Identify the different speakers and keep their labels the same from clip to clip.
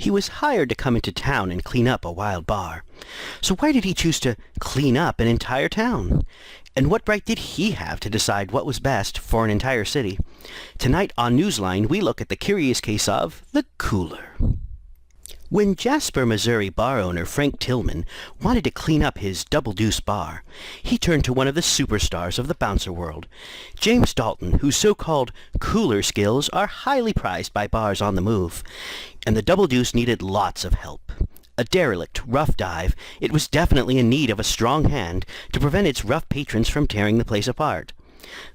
Speaker 1: He was hired to come into town and clean up a wild bar. So why did he choose to clean up an entire town? And what right did he have to decide what was best for an entire city? Tonight on Newsline, we look at the curious case of the Cooler. When Jasper, Missouri bar owner Frank Tillman wanted to clean up his Double Deuce bar, he turned to one of the superstars of the bouncer world, James Dalton, whose so-called cooler skills are highly prized by bars on the move. And the Double Deuce needed lots of help. A derelict, rough dive, it was definitely in need of a strong hand to prevent its rough patrons from tearing the place apart.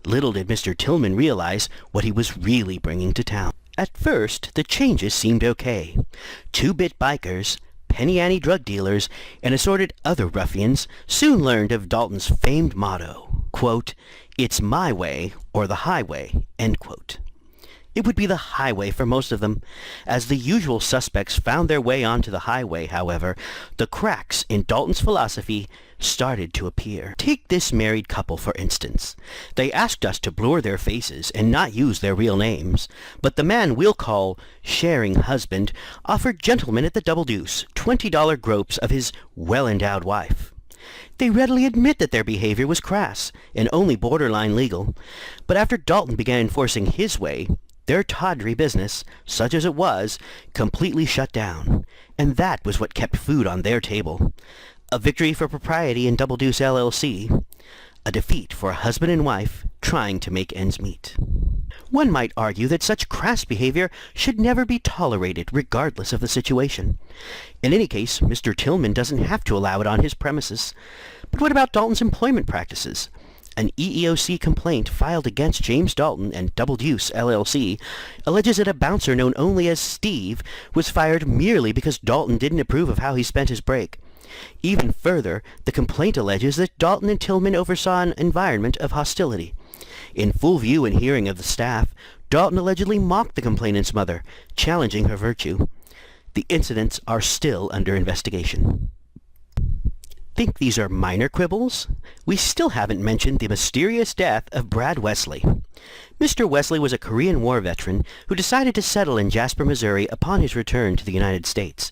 Speaker 1: Little did Mr. Tillman realize what he was really bringing to town. At first, the changes seemed okay. Two-bit bikers, penny ante drug dealers, and assorted other ruffians soon learned of Dalton's famed motto, quote, "It's my way or the highway," end quote. It would be the highway for most of them. As the usual suspects found their way onto the highway, however, the cracks in Dalton's philosophy started to appear. Take this married couple, for instance. They asked us to blur their faces and not use their real names, but the man we'll call sharing husband offered gentlemen at the Double Deuce $20 gropes of his well-endowed wife. They readily admit that their behavior was crass and only borderline legal, but after Dalton began enforcing his way, their tawdry business, such as it was, completely shut down, and that was what kept food on their table. A victory for propriety in Double Deuce LLC, a defeat for a husband and wife trying to make ends meet. One might argue that such crass behavior should never be tolerated, regardless of the situation. In any case, Mr. Tillman doesn't have to allow it on his premises. But what about Dalton's employment practices? An EEOC complaint filed against James Dalton and Double Deuce LLC alleges that a bouncer known only as Steve was fired merely because Dalton didn't approve of how he spent his break. Even further, the complaint alleges that Dalton and Tillman oversaw an environment of hostility. In full view and hearing of the staff, Dalton allegedly mocked the complainant's mother, challenging her virtue. The incidents are still under investigation. Think these are minor quibbles? We still haven't mentioned the mysterious death of Brad Wesley. Mr. Wesley was a Korean War veteran who decided to settle in Jasper, Missouri upon his return to the United States.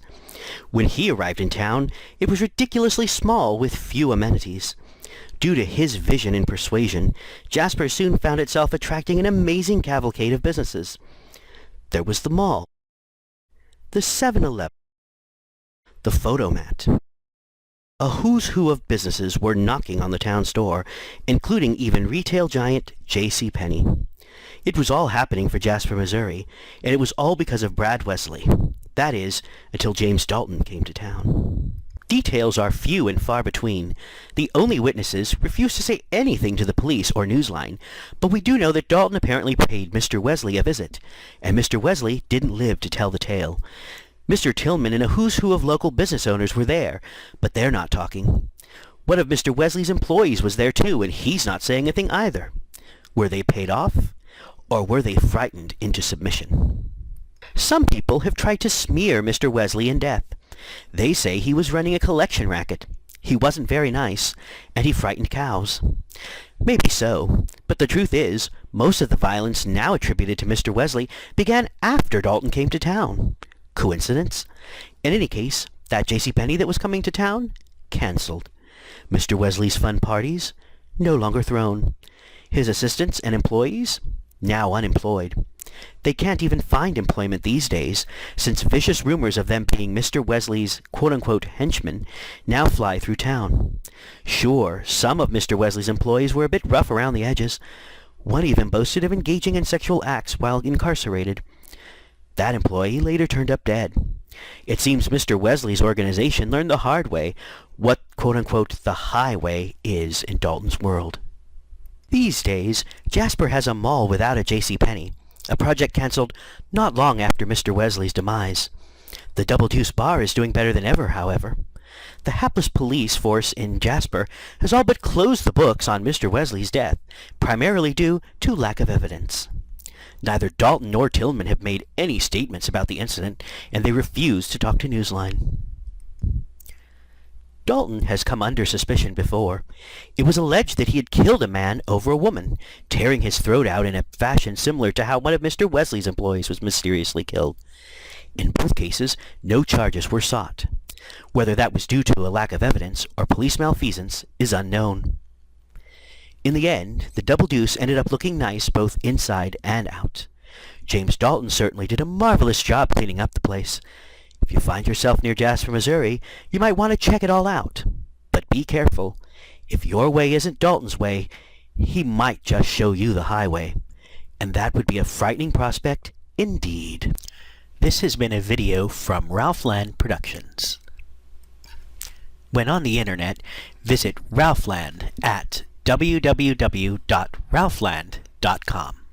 Speaker 1: When he arrived in town, it was ridiculously small with few amenities. Due to his vision and persuasion, Jasper soon found itself attracting an amazing cavalcade of businesses. There was the mall, the 7-Eleven, the photomat. A who's who of businesses were knocking on the town's door, including even retail giant J.C. Penney. It was all happening for Jasper, Missouri, and it was all because of Brad Wesley. That is, until James Dalton came to town. Details are few and far between. The only witnesses refused to say anything to the police or Newsline, but we do know that Dalton apparently paid Mr. Wesley a visit, and Mr. Wesley didn't live to tell the tale. Mr. Tillman and a who's who of local business owners were there, but they're not talking. One of Mr. Wesley's employees was there too, and he's not saying a thing either. Were they paid off, or were they frightened into submission? Some people have tried to smear Mr. Wesley in death. They say he was running a collection racket. He wasn't very nice, and he frightened cows. Maybe so, but the truth is, most of the violence now attributed to Mr. Wesley began after Dalton came to town. Coincidence? In any case, that JCPenney that was coming to town? Cancelled. Mr. Wesley's fun parties? No longer thrown. His assistants and employees? Now unemployed. They can't even find employment these days, since vicious rumors of them being Mr. Wesley's quote-unquote henchmen now fly through town. Sure, some of Mr. Wesley's employees were a bit rough around the edges. One even boasted of engaging in sexual acts while incarcerated. That employee later turned up dead. It seems Mr. Wesley's organization learned the hard way what, quote-unquote, the highway is in Dalton's world. These days, Jasper has a mall without a JCPenney, a project cancelled not long after Mr. Wesley's demise. The Double Deuce Bar is doing better than ever, however. The hapless police force in Jasper has all but closed the books on Mr. Wesley's death, primarily due to lack of evidence. Neither Dalton nor Tillman have made any statements about the incident, and they refuse to talk to Newsline. Dalton has come under suspicion before. It was alleged that he had killed a man over a woman, tearing his throat out in a fashion similar to how one of Mr. Wesley's employees was mysteriously killed. In both cases, no charges were sought. Whether that was due to a lack of evidence or police malfeasance is unknown. In the end, the Double Deuce ended up looking nice both inside and out. James Dalton certainly did a marvelous job cleaning up the place. If you find yourself near Jasper, Missouri, you might want to check it all out. But be careful. If your way isn't Dalton's way, he might just show you the highway. And that would be a frightening prospect indeed. This has been a video from Ralphland Productions. When on the internet, visit Ralphland at www.ralphland.com.